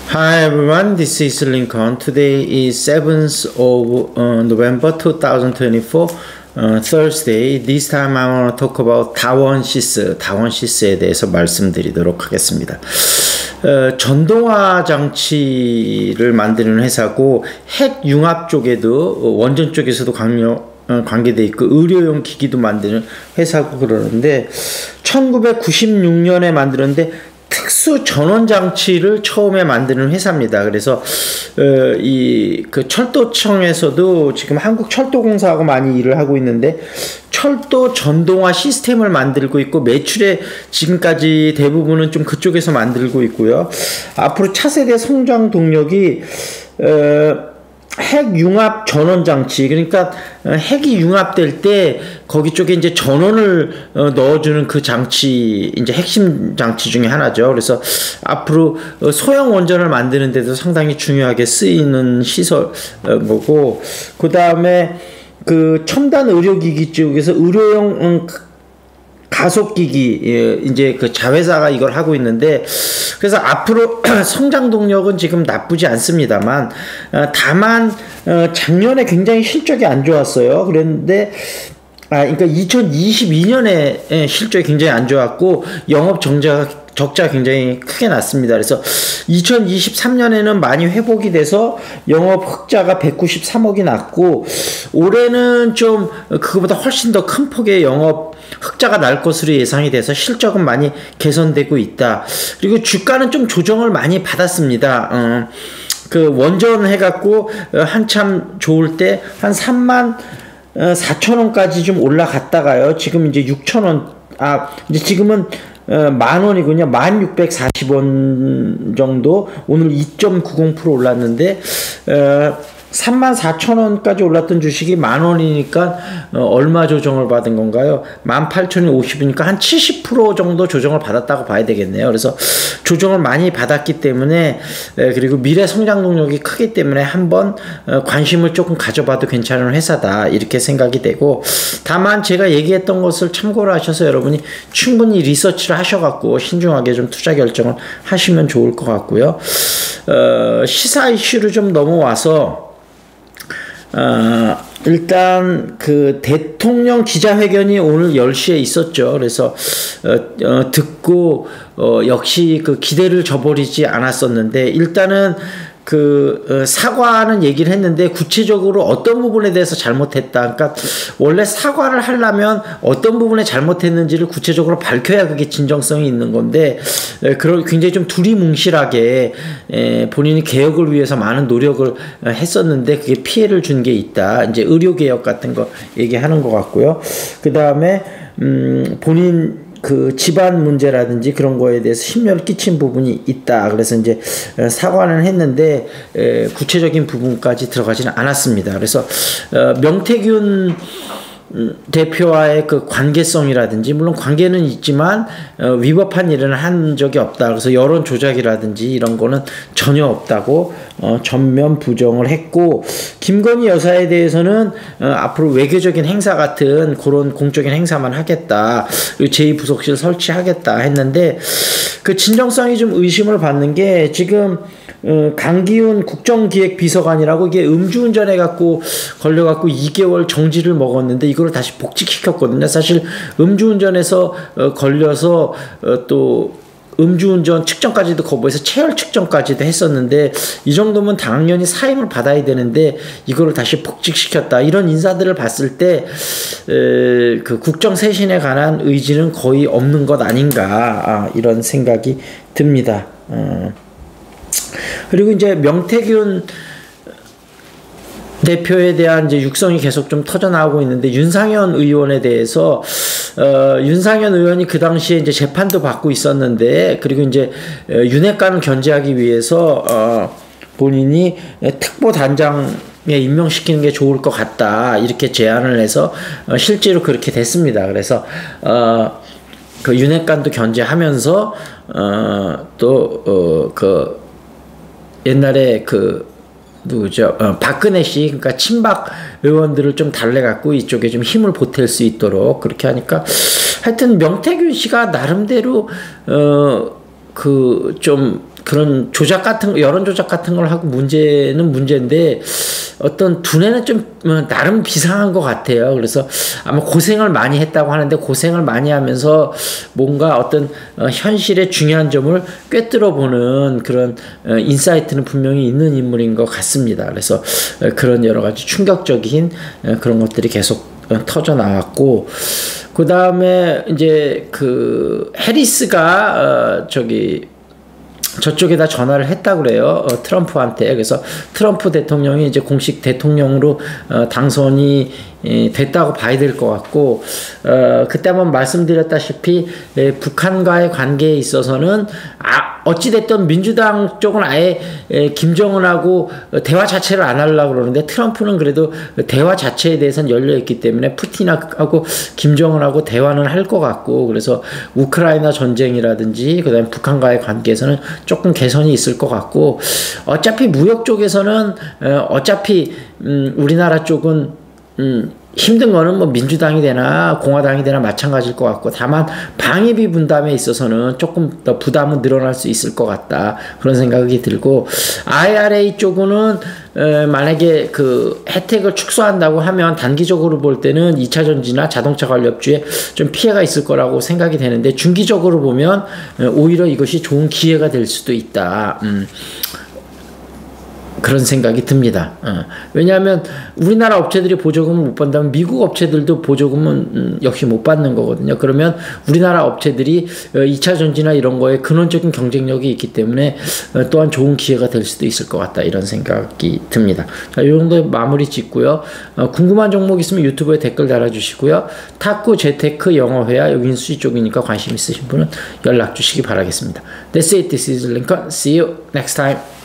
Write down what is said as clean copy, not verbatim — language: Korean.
Hi everyone, this is Lincoln. Today is 7th of November 2024, Thursday. This time I want to talk about 다원시스에 대해서 말씀드리도록 하겠습니다. 전동화 장치를 만드는 회사고 핵융합 쪽에도 원전 쪽에서도 관계되어 있고 의료용 기기도 만드는 회사고 그러는데 1996년에 만들었는데 특수 전원 장치를 처음에 만드는 회사입니다. 그래서 그 철도청에서도 지금 한국철도공사하고 많이 일을 하고 있는데 철도 전동화 시스템을 만들고 있고 매출의 지금까지 대부분은 좀 그쪽에서 만들고 있고요. 앞으로 차세대 성장 동력이 핵융합 전원장치, 그러니까 핵이 융합될 때 거기 쪽에 이제 전원을 넣어주는 그 장치, 이제 핵심 장치 중에 하나죠. 그래서 앞으로 소형 원전을 만드는 데도 상당히 중요하게 쓰이는 시설 거고, 그 다음에 그 첨단 의료기기 쪽에서 의료용 가속기기, 이제 그 자회사가 이걸 하고 있는데, 그래서 앞으로 성장 동력은 지금 나쁘지 않습니다만, 다만 작년에 굉장히 실적이 안 좋았어요. 그런데 그러니까 2022년에 실적이 굉장히 안 좋았고 영업 적자 굉장히 크게 났습니다. 그래서 2023년에는 많이 회복이 돼서 영업 흑자가 193억이 났고 올해는 좀 그거보다 훨씬 더 큰 폭의 영업 흑자가 날 것으로 예상이 돼서 실적은 많이 개선되고 있다. 그리고 주가는 좀 조정을 많이 받았습니다. 그 원전 해갖고 한참 좋을 때 한 34,000원까지 좀 올라갔다가요. 지금 이제 6,000원, 이제 지금은 10,000원이군요. 1,640원 정도. 오늘 2.90% 올랐는데, 34,000원까지 올랐던 주식이 10,000원이니까 얼마 조정을 받은 건가요? 18,050이니까 한 70% 정도 조정을 받았다고 봐야 되겠네요. 그래서 조정을 많이 받았기 때문에 그리고 미래 성장 동력이 크기 때문에 한번 관심을 조금 가져봐도 괜찮은 회사다 이렇게 생각이 되고, 다만 제가 얘기했던 것을 참고로 하셔서 여러분이 충분히 리서치를 하셔갖고 신중하게 좀 투자 결정을 하시면 좋을 것 같고요. 시사 이슈로 좀 넘어와서 일단 그 대통령 기자회견이 오늘 10시에 있었죠. 그래서 듣고 역시 그 기대를 저버리지 않았었는데, 일단은 그 사과는 얘기를 했는데 구체적으로 어떤 부분에 대해서 잘못했다. 그러니까 원래 사과를 하려면 어떤 부분에 잘못했는지를 구체적으로 밝혀야 그게 진정성이 있는 건데, 그런 굉장히 좀 두리뭉실하게 본인이 개혁을 위해서 많은 노력을 했었는데 그게 피해를 준 게 있다. 이제 의료개혁 같은 거 얘기하는 것 같고요. 그 다음에 본인 그 집안 문제라든지 그런 거에 대해서 심려를 끼친 부분이 있다. 그래서 이제 사과는 했는데 구체적인 부분까지 들어가지는 않았습니다. 그래서 명태균 대표와의 그 관계성이라든지, 물론 관계는 있지만 위법한 일은 한 적이 없다. 그래서 여론 조작이라든지 이런 거는 전혀 없다고 전면 부정을 했고, 김건희 여사에 대해서는 앞으로 외교적인 행사 같은 그런 공적인 행사만 하겠다, 그리고 제2부속실 설치하겠다 했는데, 그 진정성이 좀 의심을 받는 게, 지금 강기훈 국정기획비서관이라고 이게 음주운전 해갖고 걸려갖고 2개월 정지를 먹었는데 이걸 다시 복직시켰거든요. 사실 음주운전에서 걸려서 또 음주운전 측정까지도 거부해서 체열 측정까지도 했었는데, 이 정도면 당연히 사임을 받아야 되는데 이거를 다시 복직시켰다. 이런 인사들을 봤을 때 그 국정쇄신에 관한 의지는 거의 없는 것 아닌가, 이런 생각이 듭니다. 그리고 이제 명태균 대표에 대한 이제 육성이 계속 좀 터져나오고 있는데, 윤상현 의원에 대해서 윤상현 의원이 그 당시에 이제 재판도 받고 있었는데, 그리고 이제 윤핵관을 견제하기 위해서 본인이 특보단장에 임명시키는 게 좋을 것 같다 이렇게 제안을 해서 실제로 그렇게 됐습니다. 그래서 그 윤핵관도 견제하면서 또 그 옛날에 그 누구죠? 박근혜 씨, 그러니까 친박 의원들을 좀 달래갖고 이쪽에 좀 힘을 보탤 수 있도록 그렇게 하니까, 하여튼 명태균 씨가 나름대로 그 좀 그런 조작 같은 거, 여론 조작 같은 걸 하고 문제는 문제인데 어떤 두뇌는 좀 나름 비상한 것 같아요. 그래서 아마 고생을 많이 했다고 하는데 고생을 많이 하면서 뭔가 어떤 현실의 중요한 점을 꿰뚫어 보는 그런 인사이트는 분명히 있는 인물인 것 같습니다. 그래서 그런 여러 가지 충격적인 그런 것들이 계속 터져 나왔고, 그 다음에 이제 그 해리스가 저쪽에다 전화를 했다고 그래요. 트럼프한테. 그래서 트럼프 대통령이 이제 공식 대통령으로 당선이 됐다고 봐야 될 것 같고, 그때 한번 말씀드렸다시피 북한과의 관계에 있어서는 어찌됐든 민주당 쪽은 아예 김정은하고 대화 자체를 안 하려고 그러는데 트럼프는 그래도 대화 자체에 대해서는 열려있기 때문에 푸틴하고 김정은하고 대화는 할 것 같고, 그래서 우크라이나 전쟁이라든지 그 다음에 북한과의 관계에서는 조금 개선이 있을 것 같고, 어차피 무역 쪽에서는 어차피 우리나라 쪽은 힘든 거는 뭐 민주당이 되나 공화당이 되나 마찬가지일 것 같고, 다만 방위비 분담에 있어서는 조금 더 부담은 늘어날 수 있을 것 같다, 그런 생각이 들고, IRA 쪽은 만약에 그 혜택을 축소한다고 하면 단기적으로 볼 때는 2차 전지나 자동차 관련주에 좀 피해가 있을 거라고 생각이 되는데, 중기적으로 보면 오히려 이것이 좋은 기회가 될 수도 있다. 그런 생각이 듭니다. 왜냐하면 우리나라 업체들이 보조금을 못 받는다면 미국 업체들도 보조금은 역시 못 받는 거거든요. 그러면 우리나라 업체들이 2차 전지나 이런 거에 근원적인 경쟁력이 있기 때문에 또한 좋은 기회가 될 수도 있을 것 같다, 이런 생각이 듭니다. 자, 이 정도 마무리 짓고요. 궁금한 종목 있으면 유튜브에 댓글 달아주시고요. 탁구, 재테크, 영어회화, 여기 인수지 쪽이니까 관심 있으신 분은 연락 주시기 바라겠습니다. That's it. This is Lincoln. See you next time.